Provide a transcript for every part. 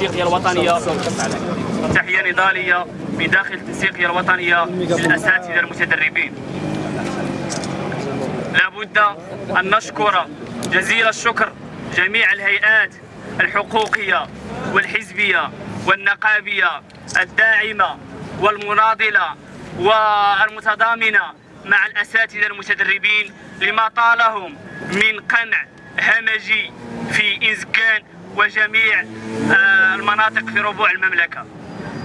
التنسيقية الوطنية. تحية نضالية من داخل التنسيقية الوطنية للأساتذة المتدربين. لابد أن نشكر جزيل الشكر جميع الهيئات الحقوقية والحزبية والنقابية الداعمة والمناضلة والمتضامنة مع الأساتذة المتدربين لما طالهم من قمع همجي في إنزكان وجميع المناطق في ربوع المملكة.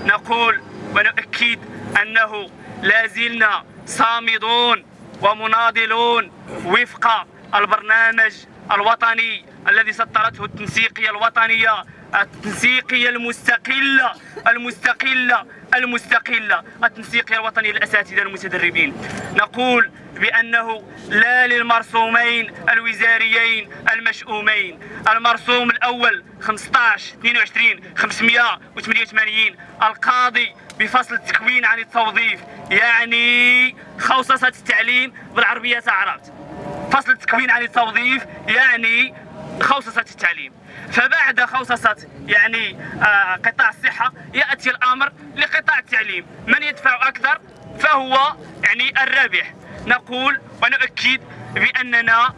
نقول ونؤكد أنه لا زلنا صامدون ومناضلون وفق البرنامج الوطني الذي سطرته التنسيقية الوطنية، التنسيقية المستقلة التنسيقية الوطنية للأساتذة المتدربين. نقول بأنه لا للمرسومين الوزاريين المشؤومين. المرسوم الأول 15/22/588 القاضي بفصل التكوين عن التوظيف، يعني خوصصة التعليم بالعربية عرفت. فصل التكوين عن التوظيف يعني خوصصة التعليم. فبعد خوصصة يعني قطاع الصحة يأتي الأمر لقطاع التعليم، من يدفع أكثر فهو يعني الرابح. نقول ونؤكد بأننا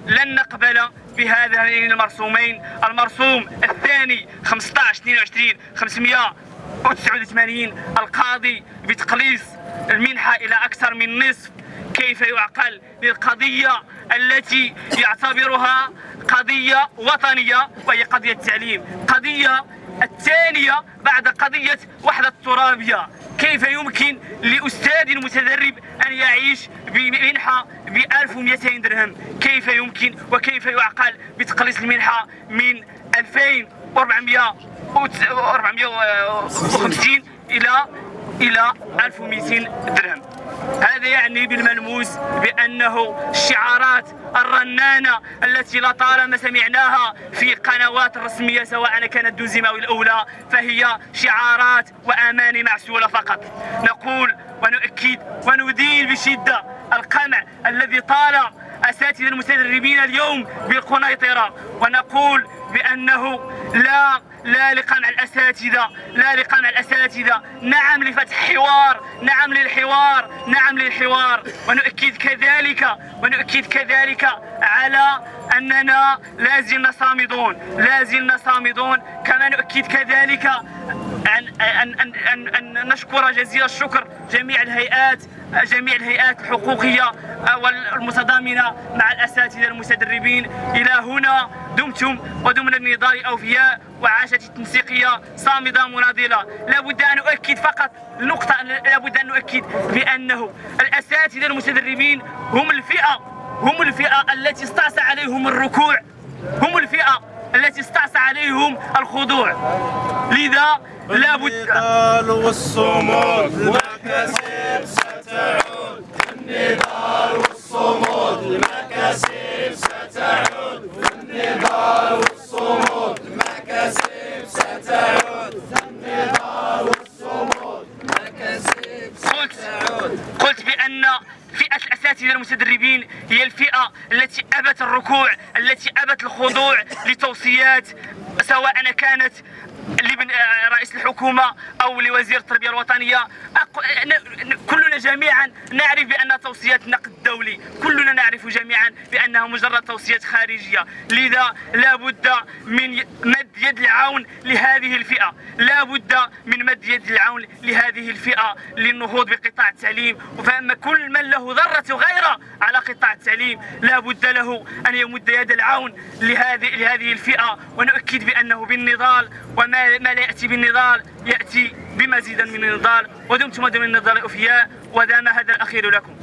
لن نقبل بهذين المرسومين. المرسوم الثاني 15/22/589 القاضي بتقليص المنحة إلى أكثر من نصف. كيف يعقل للقضية التي يعتبرها قضية وطنية وهي قضية التعليم، قضية الثانية بعد قضية وحدة الترابية؟ كيف يمكن لأستاذ متدرب أن يعيش بمنحة ب1200 درهم؟ كيف يمكن وكيف يعقل بتقليص المنحة من 2450 إلى 1200 درهم؟ هذا يعني بالملموس بأنه الشعارات الرنانة التي لطالما سمعناها في قنوات رسمية سواء كانت دونزيماوي الأولى فهي شعارات وأماني معسولة فقط. نقول ونؤكد وندين بشدة القمع الذي طال أساتذة المتدربين اليوم بالقنيطرة، ونقول بأنه لا لقمع الأساتذة، نعم لفتح حوار، نعم للحوار. ونؤكد كذلك على أننا لازلنا صامدون. كما نؤكد كذلك أن نشكر جزيل الشكر جميع الهيئات الحقوقية والمتضامنة مع الأساتذة المتدربين. إلى هنا دمتم ودمنا النضال أوفياء، وعاشت التنسيقية صامدة مناضلة. لابد أن نؤكد فقط نقطة، لابد أن نؤكد بأنه الأساتذة المتدربين هم الفئة التي استعصى عليهم الركوع، هم الفئة التي استعصى عليهم الخضوع. لذا لابد النضال والصمود المكاسب ستعود، النضال والصمود المكاسب ستعود، النضال والصمود المكاسب ستعود، النضال والصمود المكاسب ستعود. قلت بأن فئة الأساتذة المتدربين هي الفئة التي أبت الركوع، التي أبت الخضوع لتوصيات سواء كانت لابن رئيس الحكومة أو لوزير التربية الوطنية. كلنا جميعا نعرف بأن توصيات النقد الدولي، كلنا نعرف جميعا بأنها مجرد توصيات خارجية. لذا لا بد من مد يد العون لهذه الفئة، للنهوض بقطاع التعليم. فأما كل من له ذرة غيرة على قطاع التعليم لا بد له أن يمد يد العون لهذه الفئة. ونؤكد بأنه بالنضال، وما لا يأتي بالنضال يأتي بمزيد من النضال. ودمتم ودم النضال أوفياء، ودام هذا الأخير لكم.